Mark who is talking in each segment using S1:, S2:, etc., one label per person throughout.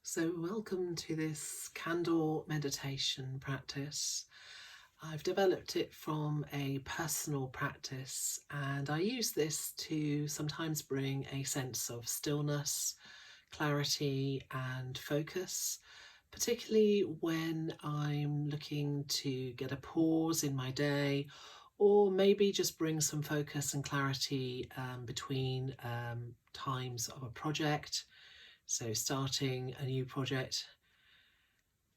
S1: So welcome to this candle meditation practice. I've developed it from a personal practice, and I use this to sometimes bring a sense of stillness, clarity and focus, particularly when I'm looking to get a pause in my day, or maybe just bring some focus and clarity between times of a project. So starting a new project,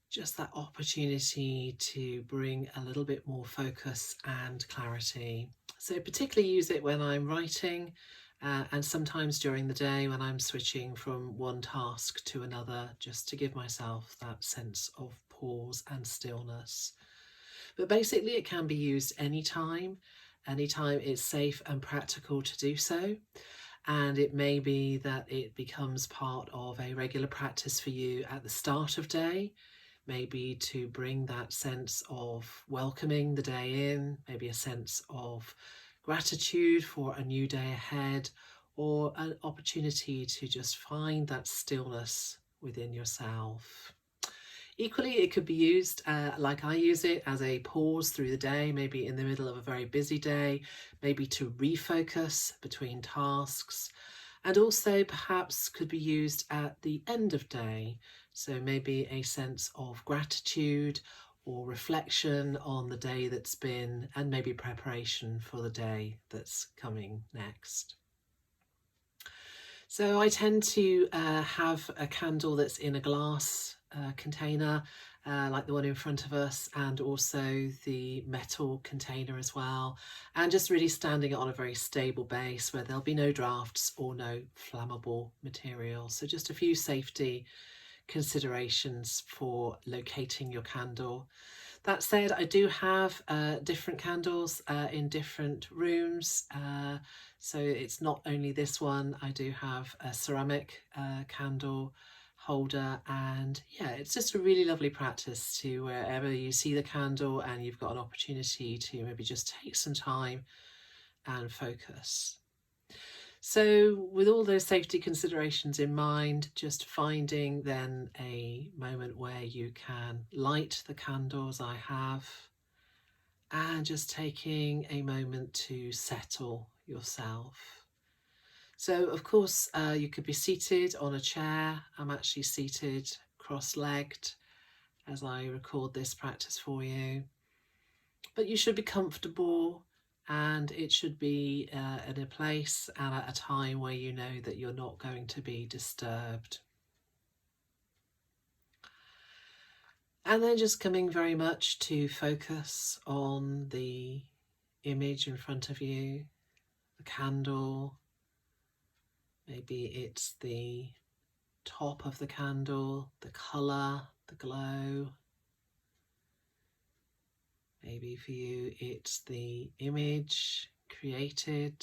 S1: just that opportunity to bring a little bit more focus and clarity. So particularly use it when I'm writing and sometimes during the day when I'm switching from one task to another, just to give myself that sense of pause and stillness. But basically it can be used anytime it's safe and practical to do so. And it may be that it becomes part of a regular practice for you at the start of day, maybe to bring that sense of welcoming the day in, maybe a sense of gratitude for a new day ahead, or an opportunity to just find that stillness within yourself. Equally, it could be used like I use it as a pause through the day, maybe in the middle of a very busy day, maybe to refocus between tasks, and also perhaps could be used at the end of day. So maybe a sense of gratitude or reflection on the day that's been, and maybe preparation for the day that's coming next. So I tend to have a candle that's in a glass container, like the one in front of us, and also the metal container as well, and just really standing it on a very stable base where there'll be no drafts or no flammable material. So just a few safety considerations for locating your candle. That said, I do have different candles in different rooms. So it's not only this one, I do have a ceramic candle holder, and yeah, it's just a really lovely practice to wherever you see the candle and you've got an opportunity to maybe just take some time and focus. So with all those safety considerations in mind, just finding then a moment where you can light the candles I have, and just taking a moment to settle yourself. So of course you could be seated on a chair. I'm actually seated cross-legged as I record this practice for you, but you should be comfortable, and it should be in a place and at a time where you know that you're not going to be disturbed. And then just coming very much to focus on the image in front of you, the candle. Maybe it's the top of the candle, the colour, the glow. Maybe for you it's the image created.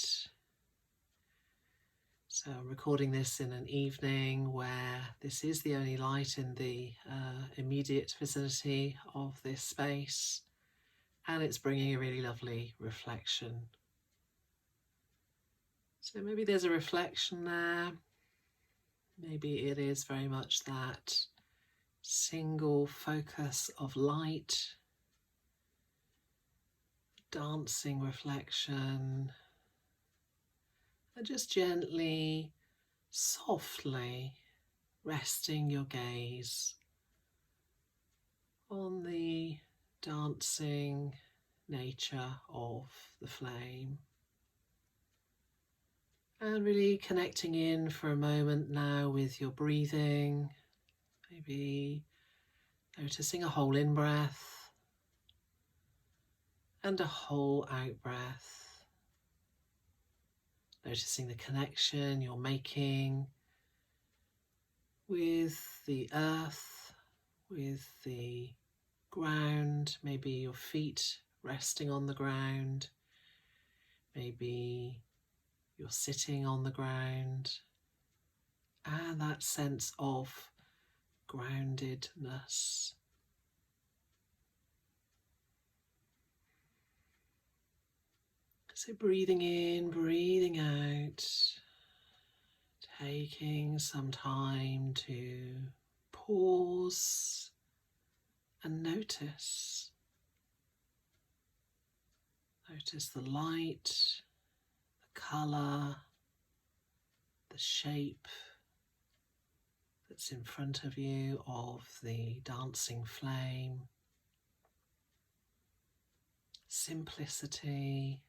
S1: So I'm recording this in an evening where this is the only light in the immediate vicinity of this space, and it's bringing a really lovely reflection. So maybe there's a reflection there. Maybe it is very much that single focus of light, dancing reflection, and just gently, softly resting your gaze on the dancing nature of the flame. And really connecting in for a moment now with your breathing, maybe noticing a whole in breath and a whole out breath. Noticing the connection you're making with the earth, with the ground, maybe your feet resting on the ground, maybe you're sitting on the ground, and that sense of groundedness. So breathing in, breathing out, taking some time to pause and notice. Notice the light, the colour, the shape that's in front of you of the dancing flame. Simplicity.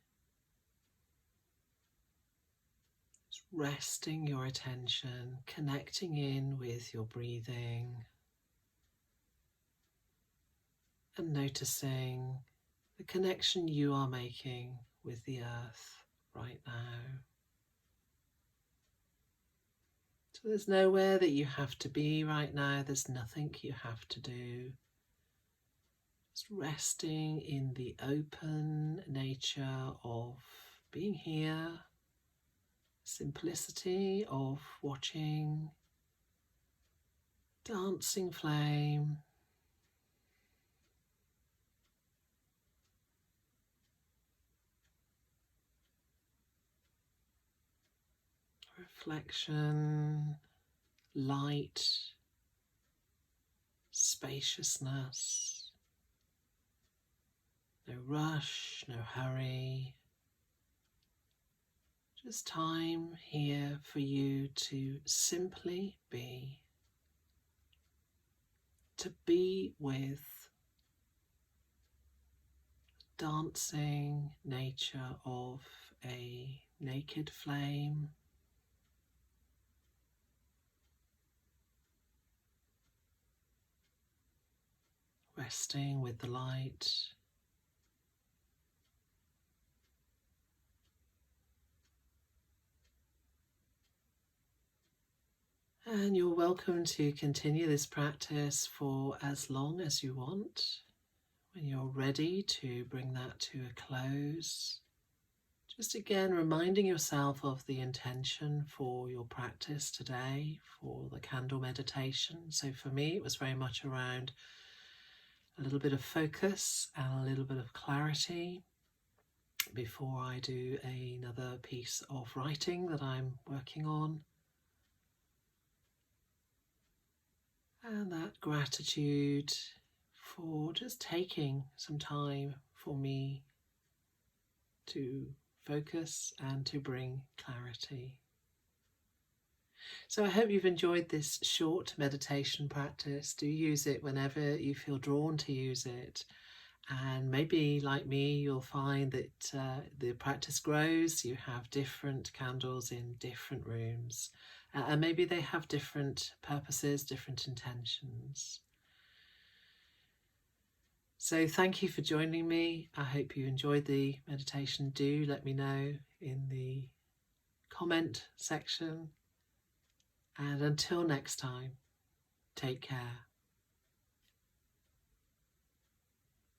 S1: Just resting your attention, connecting in with your breathing, and noticing the connection you are making with the earth right now. So there's nowhere that you have to be right now, there's nothing you have to do. Just resting in the open nature of being here, simplicity of watching dancing flame. Reflection, light, spaciousness, no rush, no hurry, just time here for you to simply be, to be with dancing nature of a naked flame. Resting with the light. And you're welcome to continue this practice for as long as you want. When you're ready to bring that to a close, just again reminding yourself of the intention for your practice today, for the candle meditation. So for me, it was very much around a little bit of focus and a little bit of clarity before I do another piece of writing that I'm working on. And that gratitude for just taking some time for me to focus and to bring clarity. So I hope you've enjoyed this short meditation practice. Do use it whenever you feel drawn to use it. And maybe, like me, you'll find that the practice grows. You have different candles in different rooms. And maybe they have different purposes, different intentions. So thank you for joining me. I hope you enjoyed the meditation. Do let me know in the comment section. And until next time, take care.